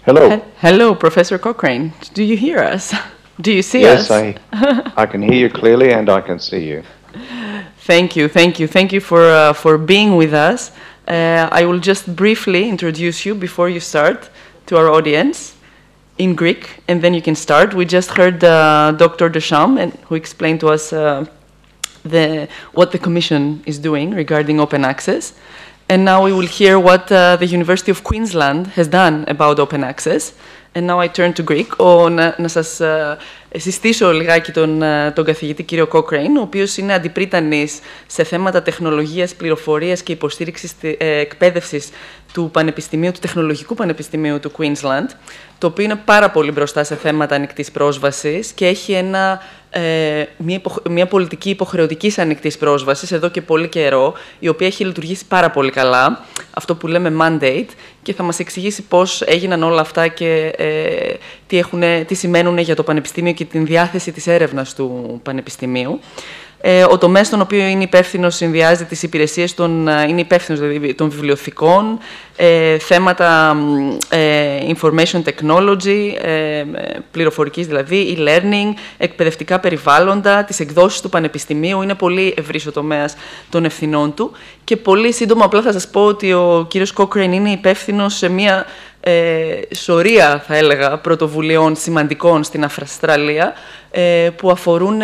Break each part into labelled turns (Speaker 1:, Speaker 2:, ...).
Speaker 1: Hello.
Speaker 2: Hello, Professor Cochrane. Do you hear us? Do you see
Speaker 1: us?
Speaker 2: Yes,
Speaker 1: I can hear you clearly and I can see you.
Speaker 2: Thank you for being with us. I will just briefly introduce you before you start to our audience in Greek, and then you can start. We just heard Dr. Deschamps, who explained to us what the Commission is doing regarding open access. And now we will hear what the University of Queensland has done about open access. And now I turn to Greek. Να σας συστήσω λιγάκι τον καθηγητή κύριο Cochrane, ο οποίος είναι αντιπρύτανης σε θέματα τεχνολογίας, πληροφορίας και υποστήριξης εκπαίδευσης του Πανεπιστημίου, του Τεχνολογικού Πανεπιστημίου του Queensland, το οποίο είναι πάρα πολύ μπροστά σε θέματα ανοιχτής πρόσβασης και έχει μια πολιτική υποχρεωτικής ανοιχτής πρόσβασης εδώ και πολύ καιρό, η οποία έχει λειτουργήσει πάρα πολύ καλά, αυτό που λέμε mandate, και θα μας εξηγήσει πώς έγιναν όλα αυτά και τι σημαίνουν για το Πανεπιστήμιο και την διάθεση της έρευνας του Πανεπιστημίου. Ο τομέας στον οποίο είναι υπεύθυνος συνδυάζει τις υπηρεσίες είναι υπεύθυνος δηλαδή των βιβλιοθηκών, θέματα information technology, πληροφορικής δηλαδή, e-learning, εκπαιδευτικά περιβάλλοντα, τις εκδόσεις του Πανεπιστημίου. Είναι πολύ ευρύς ο τομέας των ευθυνών του. Και πολύ σύντομα απλά θα σας πω ότι ο κύριος Cochrane είναι υπεύθυνος σε μια σωρία, θα έλεγα, πρωτοβουλειών σημαντικών στην Αυστραλία που αφορούν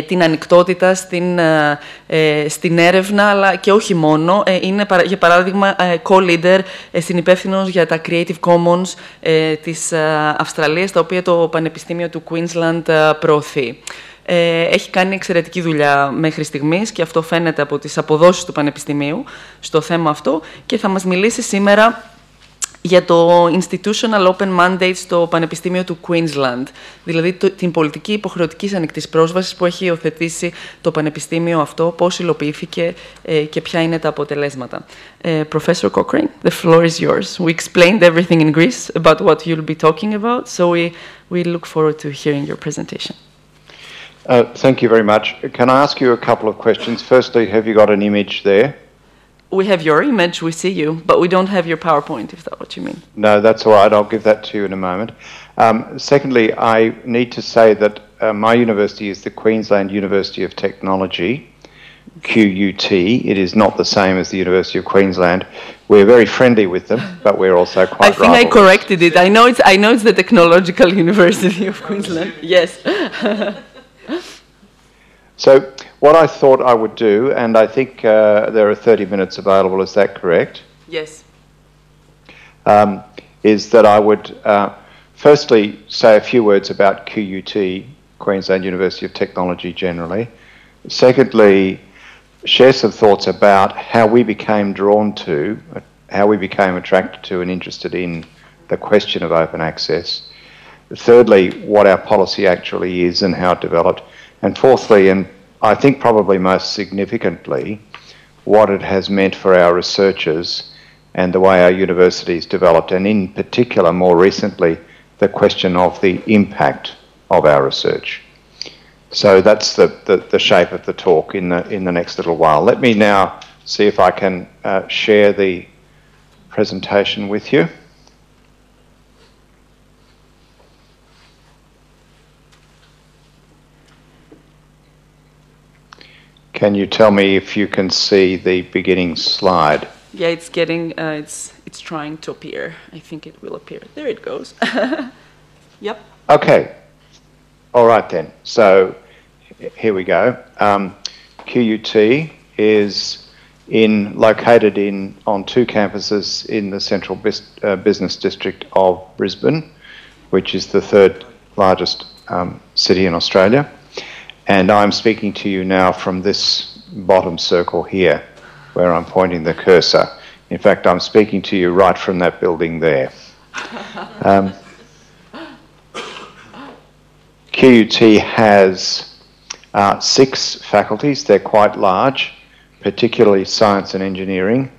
Speaker 2: την ανοιχτότητα στην έρευνα, αλλά και όχι μόνο. Είναι, για παράδειγμα, co-leader, συνυπεύθυνος για τα Creative Commons της Αυστραλίας, τα οποία το Πανεπιστήμιο του Queensland προωθεί. Έχει κάνει εξαιρετική δουλειά μέχρι στιγμής και αυτό φαίνεται από τις αποδόσεις του Πανεπιστημίου στο θέμα αυτό και θα μας μιλήσει σήμερα για το Institutional Open Mandate στο Πανεπιστήμιο του Queensland, δηλαδή την πολιτική υποχρεωτικής ανοιχτής πρόσβασης που έχει υιοθετήσει το Πανεπιστήμιο αυτό, πώς υλοποιήθηκε και ποια είναι τα αποτελέσματα. Professor Cochrane, the floor is yours. We explained everything in Greece about what you'll be talking about, so we look forward to hearing your presentation.
Speaker 1: Thank you very much. Can I ask you a couple of questions? Firstly, have you got an image there?
Speaker 2: We have your image, we see you, but we don't have your PowerPoint, if that's what you mean.
Speaker 1: No, that's all right. I'll give that to you in a moment. Secondly, I need to say that my university is the Queensland University of Technology, QUT. It is not the same as the University of Queensland. We're very friendly with them, but we're also quite
Speaker 2: I think
Speaker 1: rivalrous.
Speaker 2: I corrected it. I know it's the Technological University of Queensland. Yes.
Speaker 1: So what I thought I would do, and I think there are 30 minutes available, is that correct?
Speaker 2: Yes.
Speaker 1: Is that I would firstly say a few words about QUT, Queensland University of Technology generally. Secondly, share some thoughts about how we became drawn to, how we became attracted to and interested in the question of open access. Thirdly, what our policy actually is and how it developed. And fourthly, and I think probably most significantly, what it has meant for our researchers and the way our universities developed, and in particular, more recently, the question of the impact of our research. So that's the shape of the talk in the next little while. Let me now see if I can share the presentation with you. Can you tell me if you can see the beginning slide?
Speaker 2: Yeah, it's getting, it's trying to appear. I think it will appear. There it goes. Yep.
Speaker 1: Okay. All right then. So here we go. QUT is located on two campuses in the central business district of Brisbane, which is the third largest city in Australia. And I'm speaking to you now from this bottom circle here, where I'm pointing the cursor. In fact, I'm speaking to you right from that building there. QUT has 6 faculties. They're quite large, particularly science and engineering,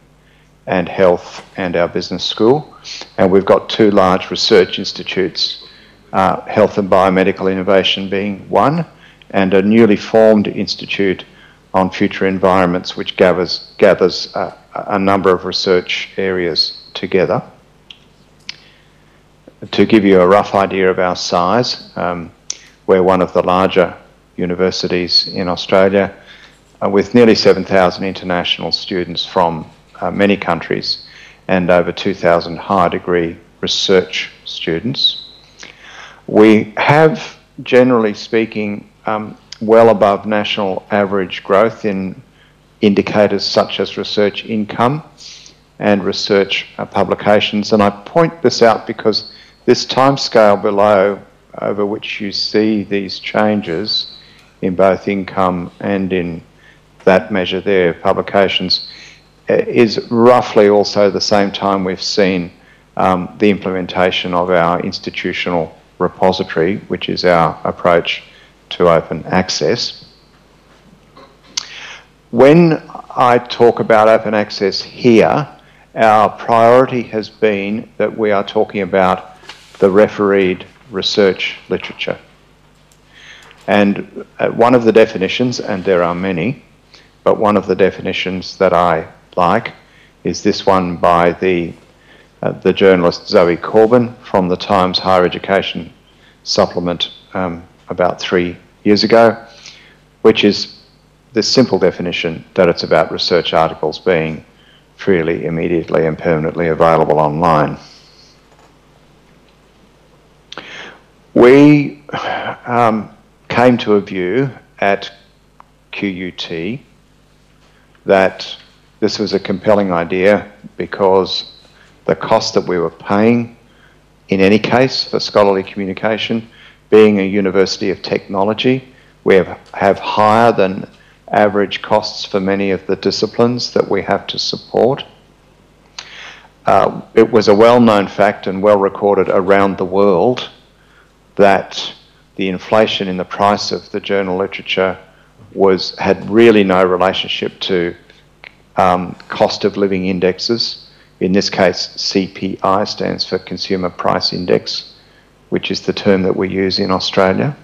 Speaker 1: and health, and our business school. And we've got 2 large research institutes, health and biomedical innovation being one, and a newly formed institute on future environments, which gathers a number of research areas together. To give you a rough idea of our size, we're one of the larger universities in Australia with nearly 7,000 international students from many countries and over 2,000 higher degree research students. We have, generally speaking, well above national average growth in indicators such as research income and research publications. And I point this out because this timescale below, over which you see these changes in both income and in that measure there, publications, is roughly also the same time we've seen the implementation of our institutional repository, which is our approach to open access. When I talk about open access here, our priority has been that we are talking about the refereed research literature. And one of the definitions, and there are many, but one of the definitions that I like is this one by the journalist Zoe Corbin from the Times Higher Education Supplement about 3 years ago, which is this simple definition that it's about research articles being freely, immediately and permanently available online. We came to a view at QUT that this was a compelling idea because the cost that we were paying in any case for scholarly communication, being a university of technology, we have higher than average costs for many of the disciplines that we have to support. It was a well-known fact and well recorded around the world that the inflation in the price of the journal literature had really no relationship to cost of living indexes. In this case, CPI stands for Consumer Price Index, which is the term that we use in Australia.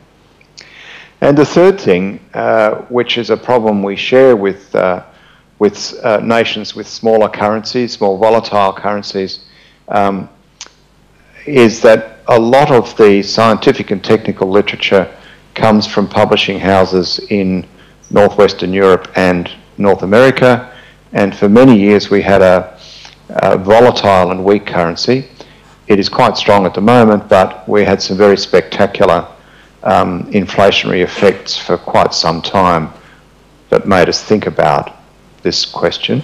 Speaker 1: And the third thing, which is a problem we share with nations with smaller currencies, more volatile currencies, is that a lot of the scientific and technical literature comes from publishing houses in northwestern Europe and North America, and for many years we had a volatile and weak currency. It is quite strong at the moment, but we had some very spectacular inflationary effects for quite some time that made us think about this question.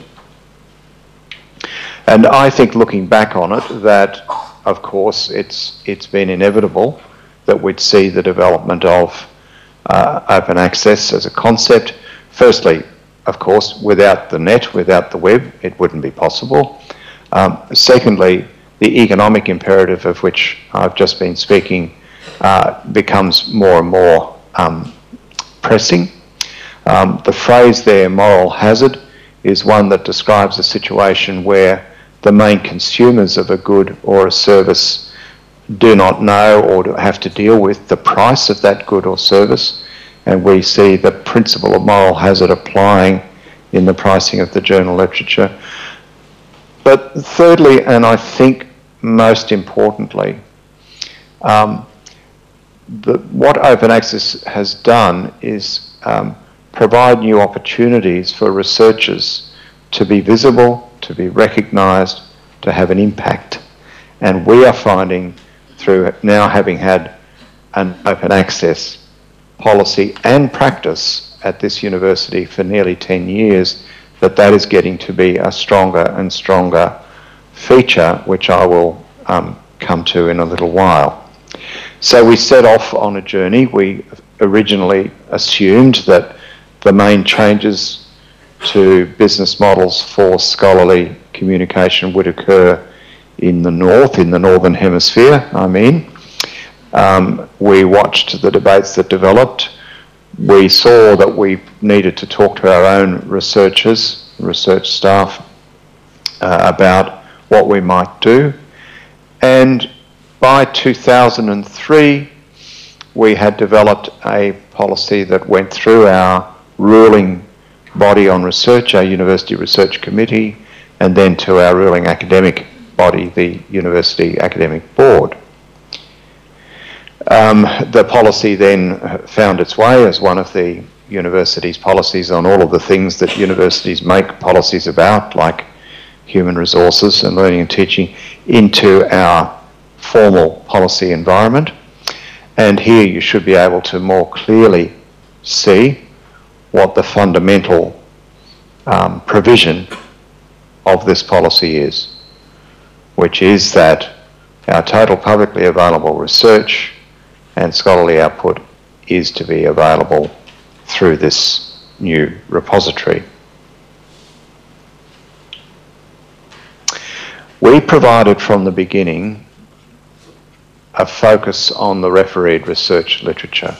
Speaker 1: And I think, looking back on it, that of course it's been inevitable that we'd see the development of open access as a concept. Firstly, of course, without the net, without the web, it wouldn't be possible. Secondly, the economic imperative of which I've just been speaking becomes more and more pressing. The phrase there, moral hazard, is one that describes a situation where the main consumers of a good or a service do not know or have to deal with the price of that good or service, and we see the principle of moral hazard applying in the pricing of the journal literature. But thirdly, and I think most importantly, what open access has done is provide new opportunities for researchers to be visible, to be recognised, to have an impact. And we are finding, through now having had an open access policy and practice at this university for nearly 10 years, that that is getting to be a stronger and stronger feature, which I will come to in a little while. So we set off on a journey. We originally assumed that the main changes to business models for scholarly communication would occur in the north, in the northern hemisphere, I mean. We watched the debates that developed. We saw that we needed to talk to our own researchers, research staff, about what we might do. And by 2003, we had developed a policy that went through our ruling body on research, our University Research Committee, and then to our ruling academic body, the University Academic Board. The policy then found its way as one of the university's policies on all of the things that universities make policies about, like human resources and learning and teaching, into our formal policy environment. And here you should be able to more clearly see what the fundamental provision of this policy is, which is that our total publicly available research and scholarly output is to be available through this new repository. We provided from the beginning a focus on the refereed research literature.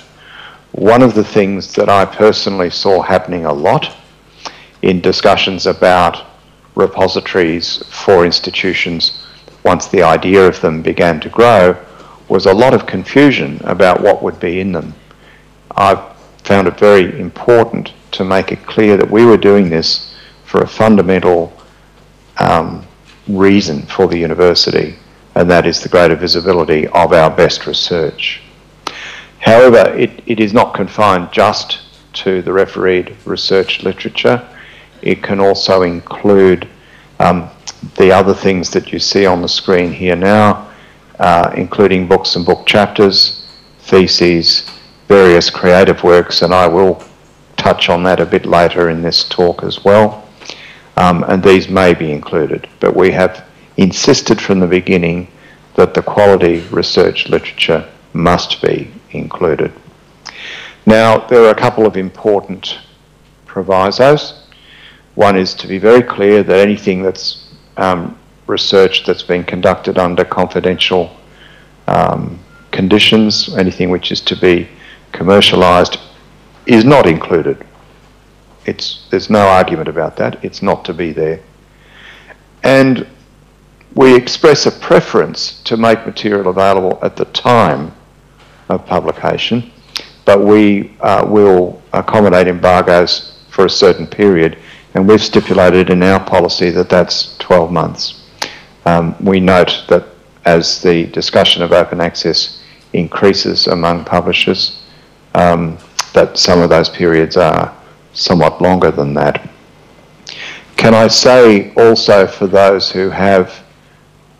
Speaker 1: One of the things that I personally saw happening a lot in discussions about repositories for institutions once the idea of them began to grow was a lot of confusion about what would be in them. I found it very important to make it clear that we were doing this for a fundamental reason for the university, and that is the greater visibility of our best research. However, it is not confined just to the refereed research literature. It can also include the other things that you see on the screen here now, including books and book chapters, theses, various creative works, and I will touch on that a bit later in this talk as well. And these may be included, but we have insisted from the beginning that the quality research literature must be included. Now, there are a couple of important provisos. One is to be very clear that anything that's research that's been conducted under confidential conditions, anything which is to be commercialised, is not included. There's no argument about that. It's not to be there. And we express a preference to make material available at the time of publication, but we will accommodate embargoes for a certain period, and we've stipulated in our policy that that's 12 months. We note that as the discussion of open access increases among publishers, that some of those periods are somewhat longer than that. Can I say also, for those who have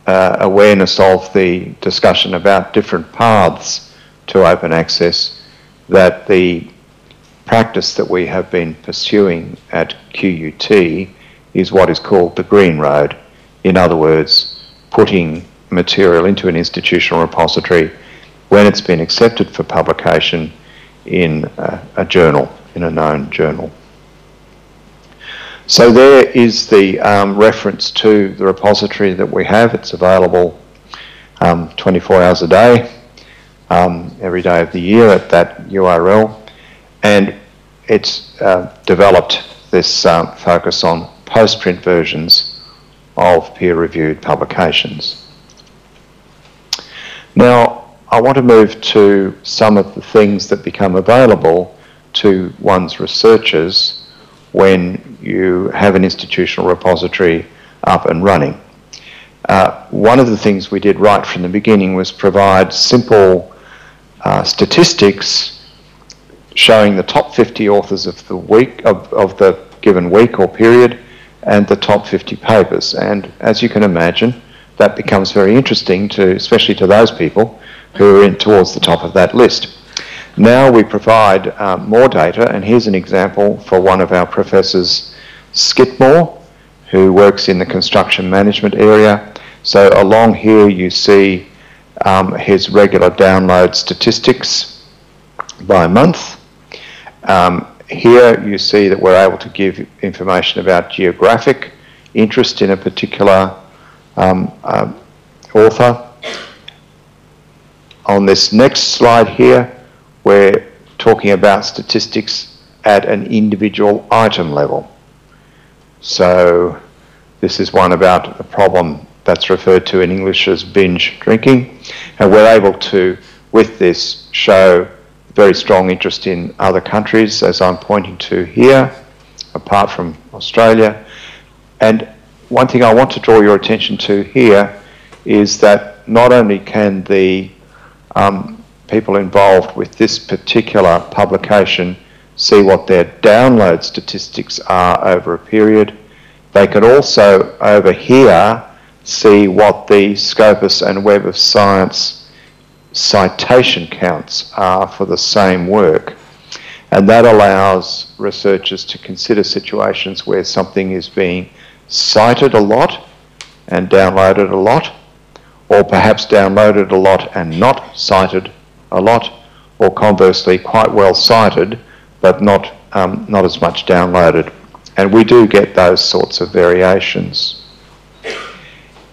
Speaker 1: awareness of the discussion about different paths to open access, that the practice that we have been pursuing at QUT is what is called the Green Road. In other words, putting material into an institutional repository when it's been accepted for publication in a journal, in a known journal. So there is the reference to the repository that we have. It's available 24 hours a day, every day of the year at that URL. And it's developed this focus on post-print versions of peer-reviewed publications. Now, I want to move to some of the things that become available to one's researchers when you have an institutional repository up and running. One of the things we did right from the beginning was provide simple statistics showing the top 50 authors of the week, of the given week or period, and the top 50 papers. And as you can imagine, that becomes very interesting to, especially to those people who are in towards the top of that list. Now we provide more data, and here's an example for one of our professors, Skidmore, who works in the construction management area. So along here you see his regular download statistics by month. Here you see that we're able to give information about geographic interest in a particular author. On this next slide here, we're talking about statistics at an individual item level. So this is one about a problem that's referred to in English as binge drinking. And we're able to, with this, show very strong interest in other countries, as I'm pointing to here, apart from Australia. And one thing I want to draw your attention to here is that not only can the people involved with this particular publication see what their download statistics are over a period. They could also, over here, see what the Scopus and Web of Science citation counts are for the same work. And that allows researchers to consider situations where something is being cited a lot and downloaded a lot, or perhaps downloaded a lot and not cited a lot, or conversely quite well cited but not as much downloaded. And we do get those sorts of variations.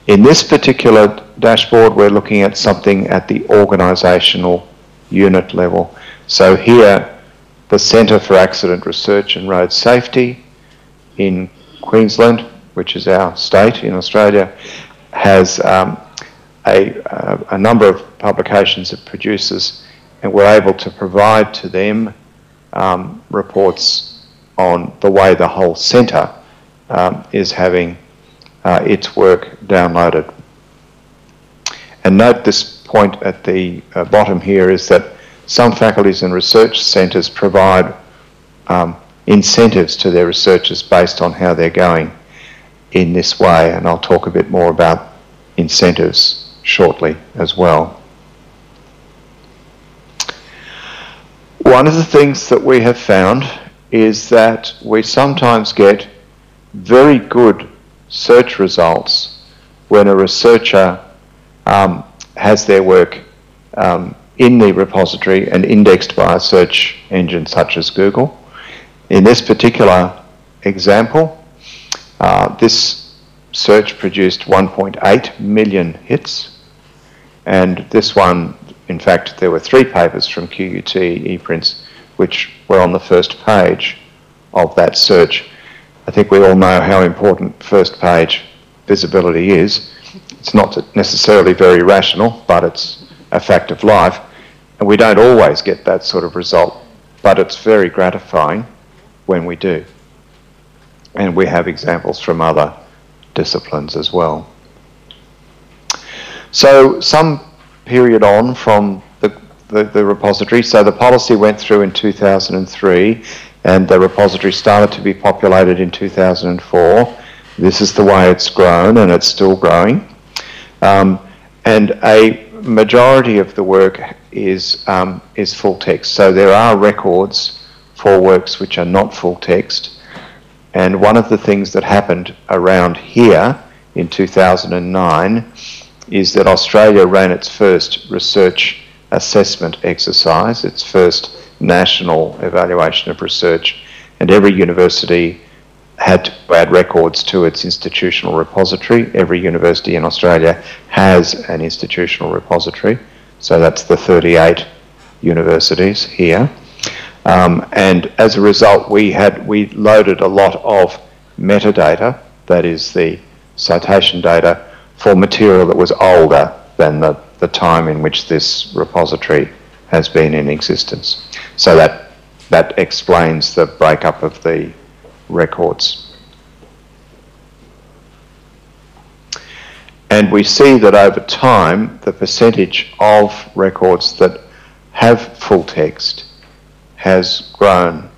Speaker 1: In this particular dashboard, we're looking at something at the organisational unit level. So here, the Centre for Accident Research and Road Safety in Queensland, which is our state in Australia, has a number of publications it produces, and we're able to provide to them reports on the way the whole centre is having its work downloaded. And note this point at the bottom here is that some faculties and research centres provide incentives to their researchers based on how they're going in this way, and I'll talk a bit more about incentives shortly as well. One of the things that we have found is that we sometimes get very good search results when a researcher has their work in the repository and indexed by a search engine such as Google. In this particular example, this search produced 1.8 million hits, and this one, in fact, there were 3 papers from QUT ePrints which were on the first page of that search. I think we all know how important first page visibility is. It's not necessarily very rational, but it's a fact of life, and we don't always get that sort of result, but it's very gratifying when we do. And we have examples from other disciplines as well. So some period on from the repository, so the policy went through in 2003 and the repository started to be populated in 2004. This is the way it's grown, and it's still growing. And a majority of the work is full text. So there are records for works which are not full text. And one of the things that happened around here in 2009 is that Australia ran its first research assessment exercise, its first national evaluation of research, and every university had to add records to its institutional repository. Every university in Australia has an institutional repository, so that's the 38 universities here. And as a result, we loaded a lot of metadata, that is the citation data, for material that was older than the time in which this repository has been in existence. So that explains the breakup of the records. And we see that over time, the percentage of records that have full text has grown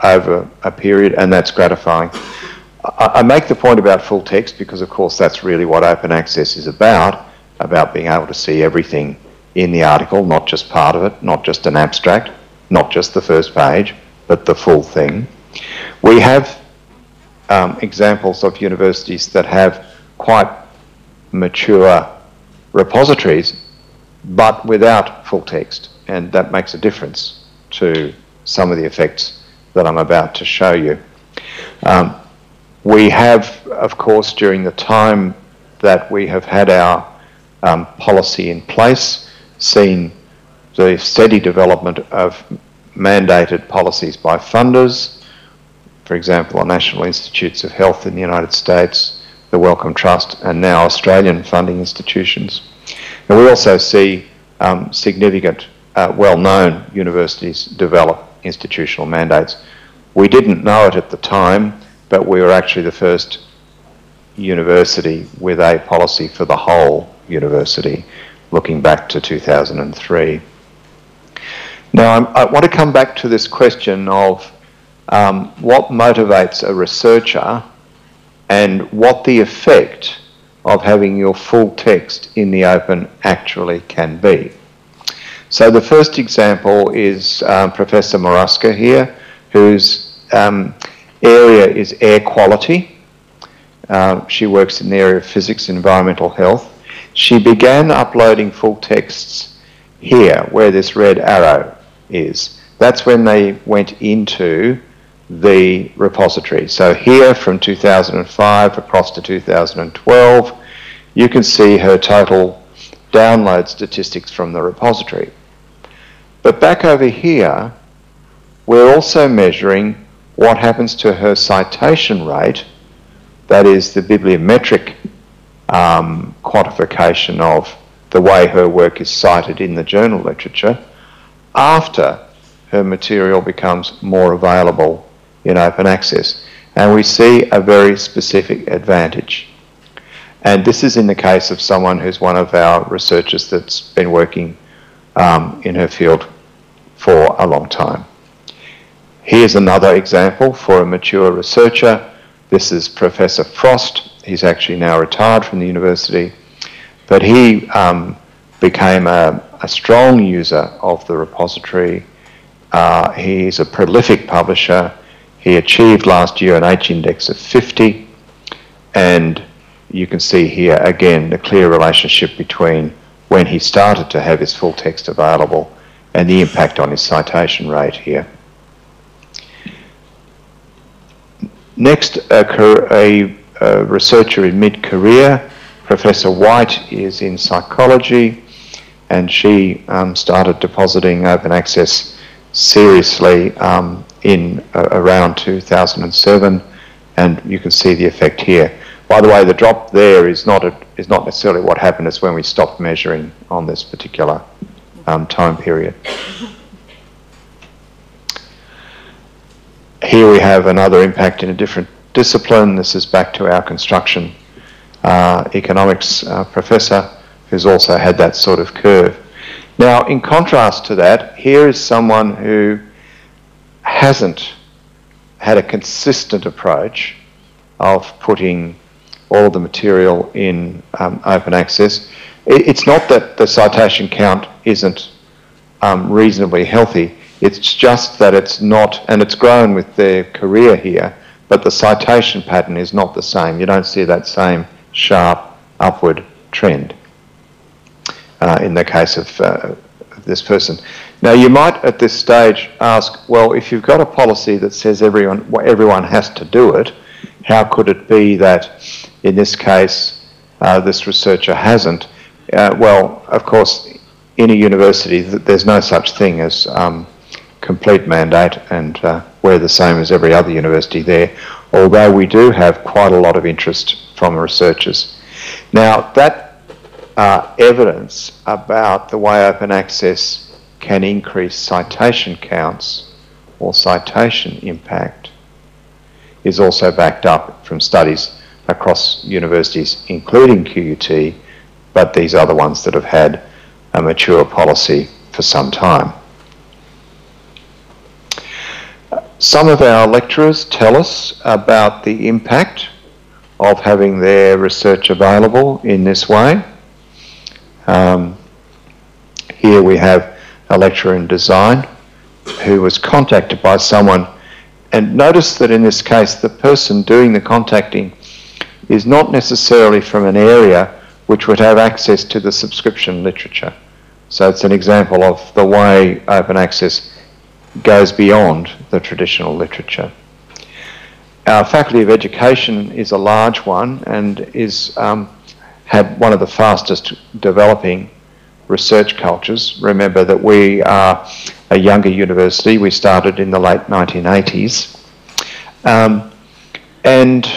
Speaker 1: over a period, and that's gratifying. I make the point about full text because, of course, that's really what open access is about being able to see everything in the article, not just part of it, not just an abstract, not just the first page, but the full thing. We have examples of universities that have quite mature repositories, but without full text, and that makes a difference to some of the effects that I'm about to show you. We have, of course, during the time that we have had our policy in place, seen the steady development of mandated policies by funders, for example, the National Institutes of Health in the United States, the Wellcome Trust, and now Australian funding institutions. And we also see significant, well-known universities develop institutional mandates. We didn't know it at the time, but we were actually the first university with a policy for the whole university, looking back to 2003. Now, I want to come back to this question of what motivates a researcher and what the effect of having your full text in the open actually can be. So the first example is Professor Moraska here, whose area is air quality. She works in the area of physics and environmental health. She began uploading full texts here, where this red arrow is. That's when they went into the repository. So here from 2005 across to 2012, you can see her total download statistics from the repository. But back over here, we're also measuring what happens to her citation rate, that is the bibliometric quantification of the way her work is cited in the journal literature, after her material becomes more available in open access. And we see a very specific advantage. And this is in the case of someone who's one of our researchers that's been working in her field for a long time. Here's another example for a mature researcher. This is Professor Frost. He's actually now retired from the university, but he became a strong user of the repository. He's a prolific publisher. He achieved last year an H-index of 50, and you can see here again the clear relationship between when he started to have his full text available and the impact on his citation rate here. Next, a researcher in mid-career, Professor White, is in psychology, and she started depositing open access seriously in around 2007, and you can see the effect here. By the way, the drop there is not necessarily what happened. It's when we stopped measuring on this particular time period. Here we have another impact in a different discipline. This is back to our construction economics professor, who's also had that sort of curve. Now, in contrast to that, here is someone who hasn't had a consistent approach of putting all of the material in open access. It's not that the citation count isn't reasonably healthy, it's just that it's not, and it's grown with their career here, but the citation pattern is not the same. You don't see that same sharp upward trend in the case of this person. Now, you might at this stage ask, well, if you've got a policy that says everyone has to do it, how could it be that in this case this researcher hasn't? Well, of course, in a university there's no such thing as complete mandate, and we're the same as every other university there, although we do have quite a lot of interest from researchers. Now, that evidence about the way open access can increase citation counts or citation impact is also backed up from studies across universities, including QUT, but these are the ones that have had a mature policy for some time. Some of our lecturers tell us about the impact of having their research available in this way. Here we have a lecturer in design who was contacted by someone, and notice that in this case the person doing the contacting is not necessarily from an area which would have access to the subscription literature. So it's an example of the way open access goes beyond the traditional literature. Our Faculty of Education is a large one and is had one of the fastest developing research cultures. Remember that we are a younger university. We started in the late 1980s. And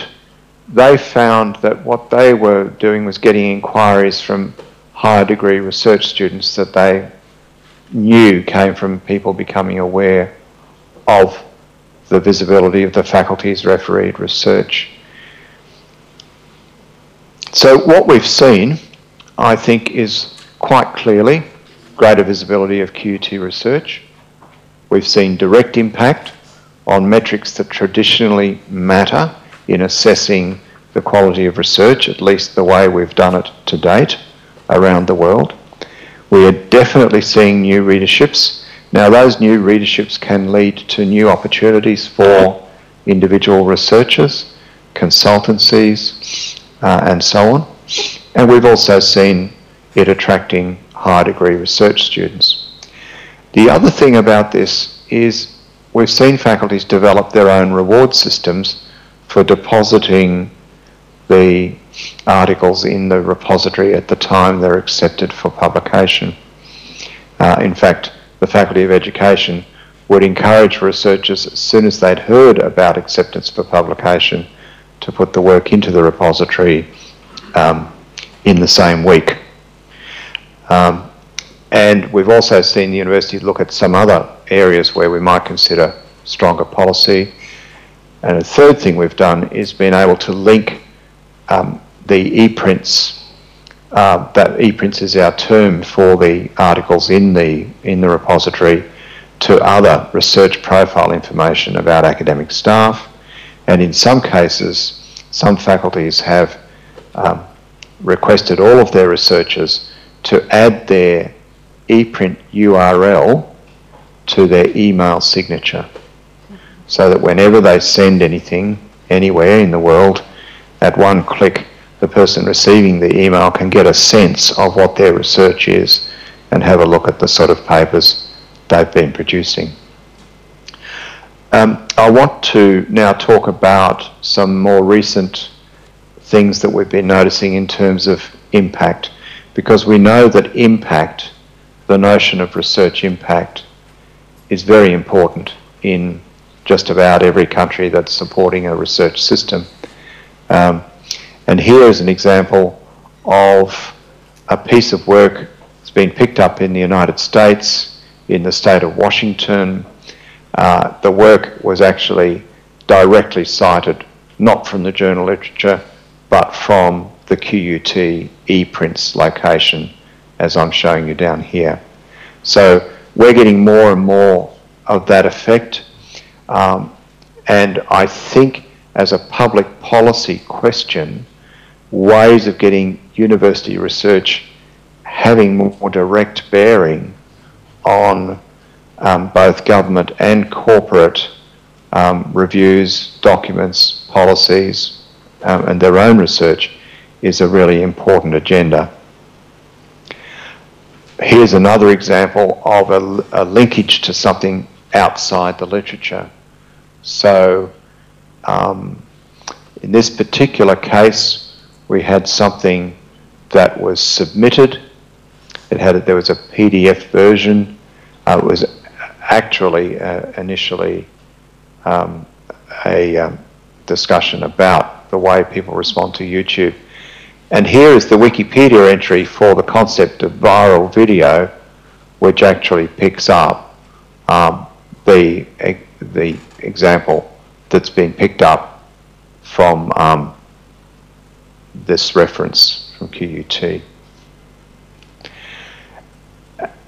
Speaker 1: they found that what they were doing was getting inquiries from higher degree research students that they knew came from people becoming aware of the visibility of the faculty's refereed research. So what we've seen, I think, is quite clearly greater visibility of QUT research We've seen direct impact on metrics that traditionally matter in assessing the quality of research, at least the way we've done it to date around the world. We are definitely seeing new readerships. Now, those new readerships can lead to new opportunities for individual researchers, consultancies, and so on. And we've also seen it attracting high degree research students. The other thing about this is we've seen faculties develop their own reward systems for depositing the articles in the repository at the time they're accepted for publication. In fact, the Faculty of Education would encourage researchers, as soon as they'd heard about acceptance for publication, to put the work into the repository in the same week. And we've also seen the university look at some other areas where we might consider stronger policy. And a third thing we've done is been able to link the e-prints. That e-prints is our term for the articles in the repository, to other research profile information about academic staff. And in some cases, some faculties have requested all of their researchers to add their e-print URL to their email signature, so that whenever they send anything anywhere in the world, at one click the person receiving the email can get a sense of what their research is and have a look at the sort of papers they've been producing. I want to now talk about some more recent things that we've been noticing in terms of impact, because we know that impact, the notion of research impact, is very important in just about every country that's supporting a research system. And here is an example of a piece of work that's been picked up in the United States, in the state of Washington. The work was actually directly cited, not from the journal literature, but from the QUT ePrints location, as I'm showing you down here. So we're getting more and more of that effect. And I think as a public policy question, ways of getting university research having more direct bearing on both government and corporate reviews, documents, policies, and their own research is a really important agenda. Here's another example of a linkage to something outside the literature. So in this particular case, we had something that was submitted. There was a PDF version. It was actually initially a discussion about the way people respond to YouTube. And here is the Wikipedia entry for the concept of viral video, which actually picks up the example that's been picked up from this reference from QUT.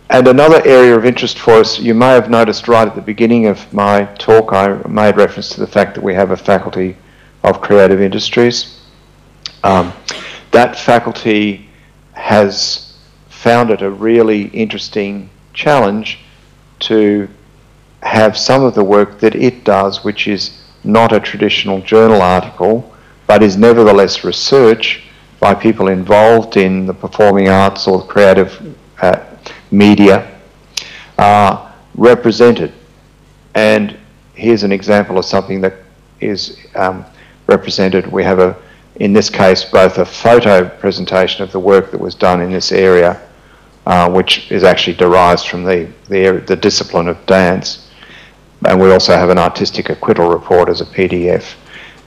Speaker 1: And another area of interest for us, you may have noticed right at the beginning of my talk, I made reference to the fact that we have a faculty of creative industries. That faculty has found it a really interesting challenge to have some of the work that it does, which is not a traditional journal article, but is nevertheless research by people involved in the performing arts or the creative media, represented. And here's an example of something that is represented. We have, in this case, both a photo presentation of the work that was done in this area, which is actually derives from the discipline of dance, and we also have an artistic acquittal report as a PDF.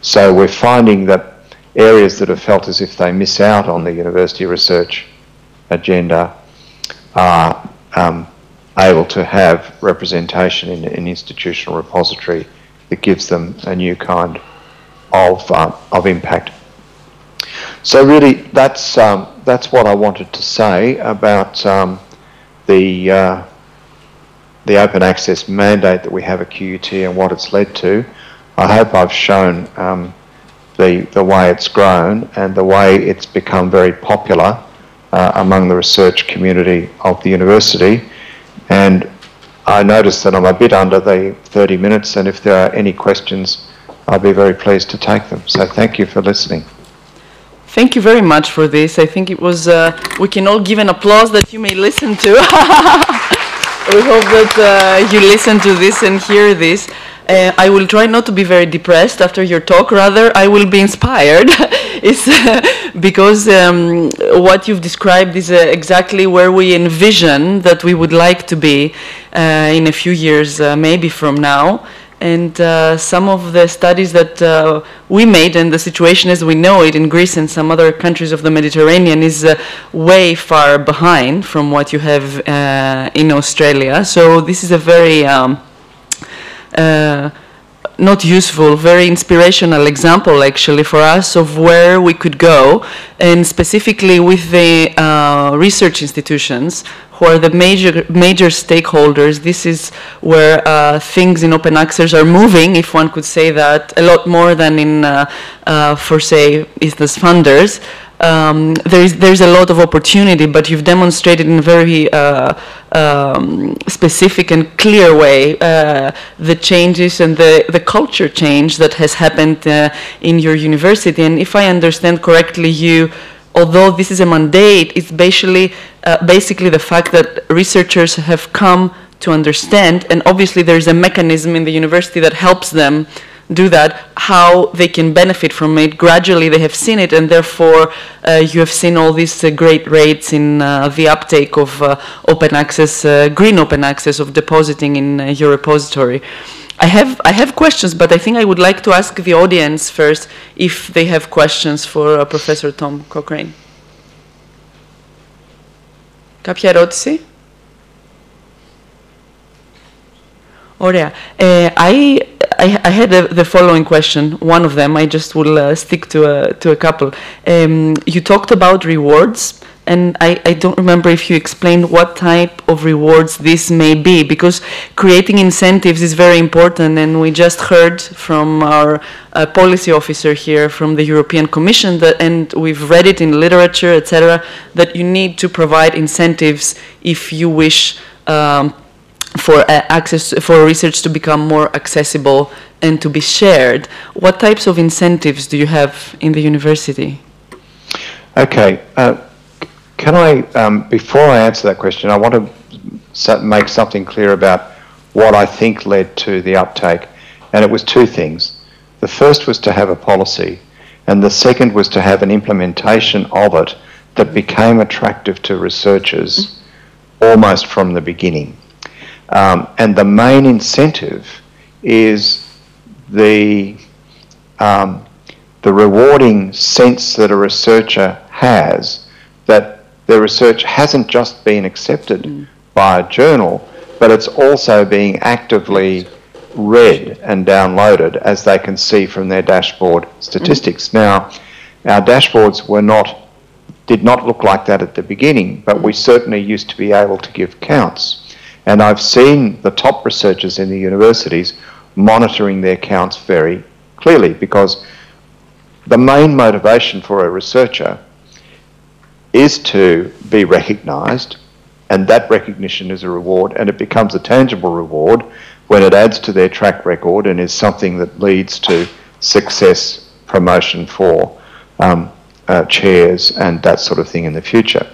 Speaker 1: So we're finding that areas that have felt as if they miss out on the university research agenda are able to have representation in an institutional repository that gives them a new kind of impact. So really, that's what I wanted to say about the the open access mandate that we have at QUT and what it's led to. I hope I've shown the way it's grown and the way it's become very popular among the research community of the university. And I notice that I'm a bit under the 30 minutes, and if there are any questions, I'll be very pleased to take them. So thank you for listening.
Speaker 2: Thank you very much for this. I think it was, we can all give an applause that you may listen to. We hope that you listen to this and hear this. I will try not to be very depressed after your talk, rather I will be inspired. It's because what you've described is exactly where we envision that we would like to be in a few years, maybe from now. And some of the studies that we made and the situation as we know it in Greece and some other countries of the Mediterranean is way far behind from what you have in Australia. So this is a very not useful, very inspirational example actually for us of where we could go, and specifically with the research institutions who are the major stakeholders. This is where things in open access are moving, if one could say that, a lot more than in, for say, ISTAS funders. There's a lot of opportunity, but you've demonstrated in a very specific and clear way the changes and the culture change that has happened in your university. And if I understand correctly, you, although this is a mandate, it's basically the fact that researchers have come to understand, and obviously there's a mechanism in the university that helps them do that, how they can benefit from it. Gradually they have seen it, and therefore you have seen all these great rates in the uptake of open access, green open access, of depositing in your repository. I have questions, but I think I would like to ask the audience first if they have questions for Professor Tom Cochrane. Κάποια ερώτηση? Ωραία. I had the following question, one of them. I just will stick to a couple. You talked about rewards, and I don't remember if you explained what type of rewards this may be, because creating incentives is very important, and we just heard from our policy officer here from the European Commission, that, and we've read it in literature, etc., that you need to provide incentives if you wish for access, for research to become more accessible and to be shared. What types of incentives do you have in the university?
Speaker 1: Okay, can I, before I answer that question, I want to make something clear about what I think led to the uptake, and it was two things. The first was to have a policy, and the second was to have an implementation of it that became attractive to researchers almost from the beginning. And the main incentive is the rewarding sense that a researcher has that their research hasn't just been accepted by a journal, but it's also being actively read and downloaded, as they can see from their dashboard statistics. Now, our dashboards did not look like that at the beginning, but we certainly used to be able to give counts. And I've seen the top researchers in the universities monitoring their counts very clearly, because the main motivation for a researcher is to be recognised, and that recognition is a reward, and it becomes a tangible reward when it adds to their track record and is something that leads to success, promotion for chairs and that sort of thing in the future.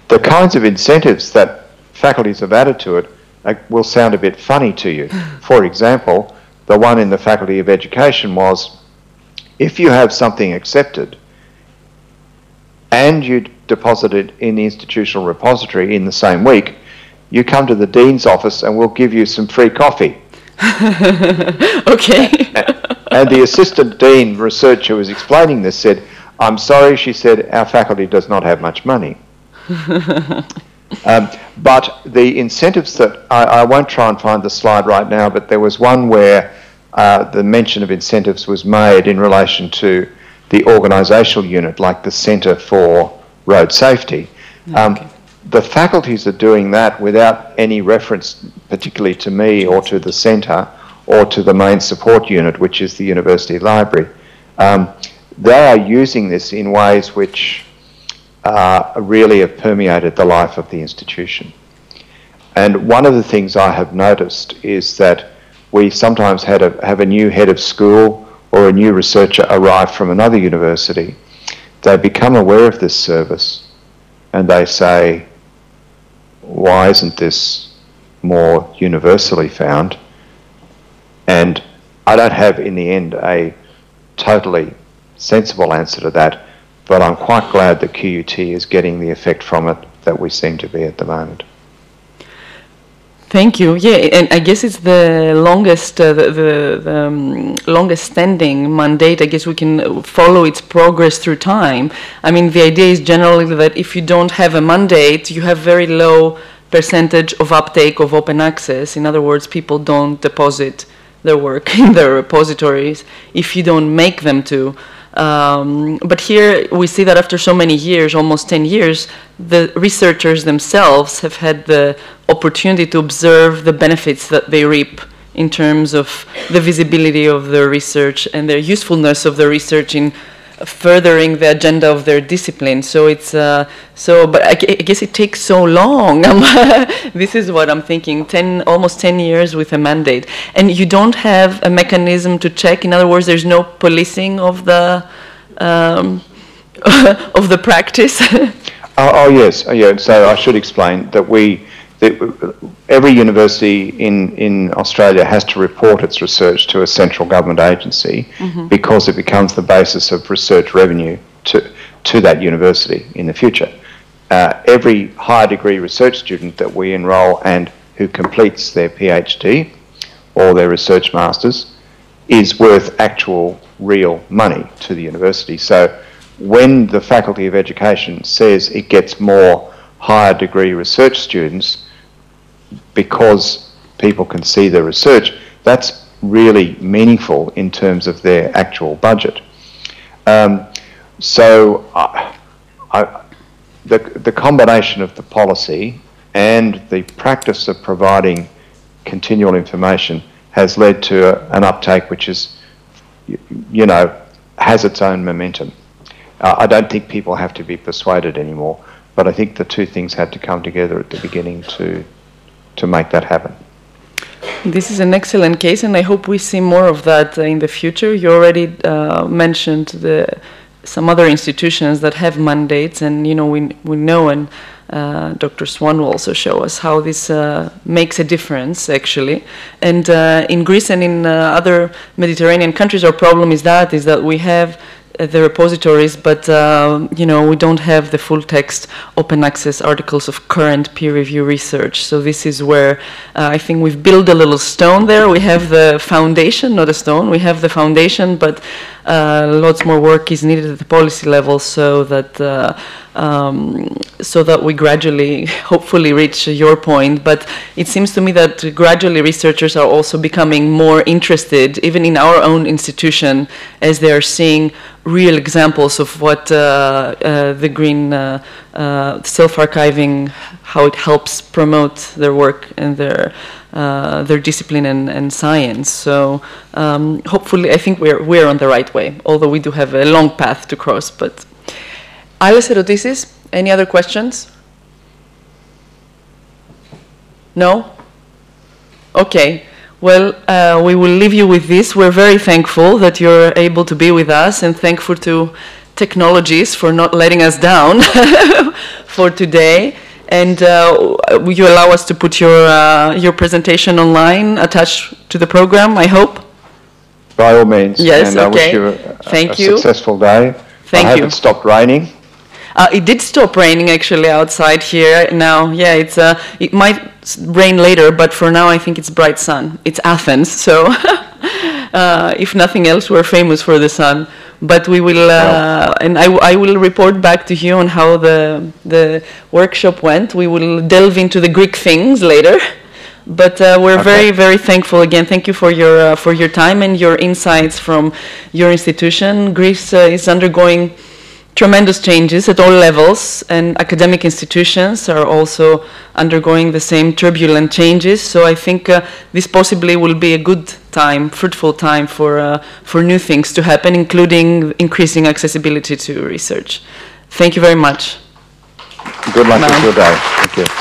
Speaker 1: The kinds of incentives that faculties have added to it will sound a bit funny to you. For example, the one in the Faculty of Education was, if you have something accepted and you deposit it in the institutional repository in the same week, you come to the Dean's office and we'll give you some free coffee.
Speaker 2: Okay.
Speaker 1: And the Assistant Dean researcher who was explaining this said, I'm sorry, she said, our faculty does not have much money. But the incentives that, I won't try and find the slide right now, but there was one where the mention of incentives was made in relation to the organisational unit, like the Centre for Road Safety.
Speaker 2: Okay.
Speaker 1: the faculties are doing that without any reference particularly to me or to the centre or to the main support unit, which is the university library. They are using this in ways which really have permeated the life of the institution. And one of the things I have noticed is that we sometimes have a new head of school or a new researcher arrive from another university. They become aware of this service and they say, why isn't this more universally found? And I don't have in the end a totally sensible answer to that, but I'm quite glad that QUT is getting the effect from it that we seem to be at the moment.
Speaker 2: Thank you. Yeah, and I guess it's the longest, longest standing mandate. I guess we can follow its progress through time. I mean, the idea is generally that if you don't have a mandate, you have very low percentage of uptake of open access. In other words, people don't deposit their work in their repositories if you don't make them to. But here we see that after so many years, almost 10 years, the researchers themselves have had the opportunity to observe the benefits that they reap in terms of the visibility of their research and their usefulness of the research in furthering the agenda of their discipline. So it's but I guess it takes so long. This is what I'm thinking. Almost 10 years with a mandate, and you don't have a mechanism to check. In other words, there's no policing of the of the practice.
Speaker 1: Yes. Yeah. So I should explain that every university in Australia has to report its research to a central government agency because it becomes the basis of research revenue to that university in the future. Every higher degree research student that we enrol and who completes their PhD or their research masters is worth actual real money to the university. So when the Faculty of Education says it gets more higher degree research students because people can see the research, that's really meaningful in terms of their actual budget. So the combination of the policy and the practice of providing continual information has led to an uptake which is, you know, has its own momentum. I don't think people have to be persuaded anymore, but I think the two things had to come together at the beginning to make that happen.
Speaker 2: This is an excellent case, and I hope we see more of that in the future. You already mentioned some other institutions that have mandates, and you know we know, and Dr. Swan will also show us how this makes a difference, actually. And in Greece and in other Mediterranean countries, our problem is that we have the repositories, but you know, we don't have the full text open access articles of current peer review research. So this is where I think we've built a little stone there. We have the foundation, not a stone. We have the foundation, but lots more work is needed at the policy level so that we gradually, hopefully, reach your point. But it seems to me that gradually researchers are also becoming more interested, even in our own institution, as they are seeing real examples of what the green self-archiving, how it helps promote their work and their discipline and science. So hopefully, I think we're on the right way, although we do have a long path to cross. But άλλες ερωτήσεις? Any other questions? No? Okay. Well, we will leave you with this. We're very thankful that you're able to be with us, and thankful to Technologies for not letting us down for today. And will you allow us to put your presentation online attached to the program, I hope?
Speaker 1: By all means.
Speaker 2: Yes,
Speaker 1: and
Speaker 2: okay.
Speaker 1: I wish you a successful day.
Speaker 2: Thank you.
Speaker 1: I hope it stopped raining.
Speaker 2: It did stop raining actually outside here now. Yeah, it might rain later, but for now I think it's bright sun. It's Athens, so if nothing else, we're famous for the sun. But we will, and I will report back to you on how the workshop went. We will delve into the Greek things later. But we're very, very thankful again. Thank you for your time and your insights from your institution. Greece is undergoing tremendous changes at all levels, and academic institutions are also undergoing the same turbulent changes. So I think this possibly will be a good time, fruitful time for new things to happen, including increasing accessibility to research. Thank you very much.
Speaker 1: Good luck with your day. Thank you.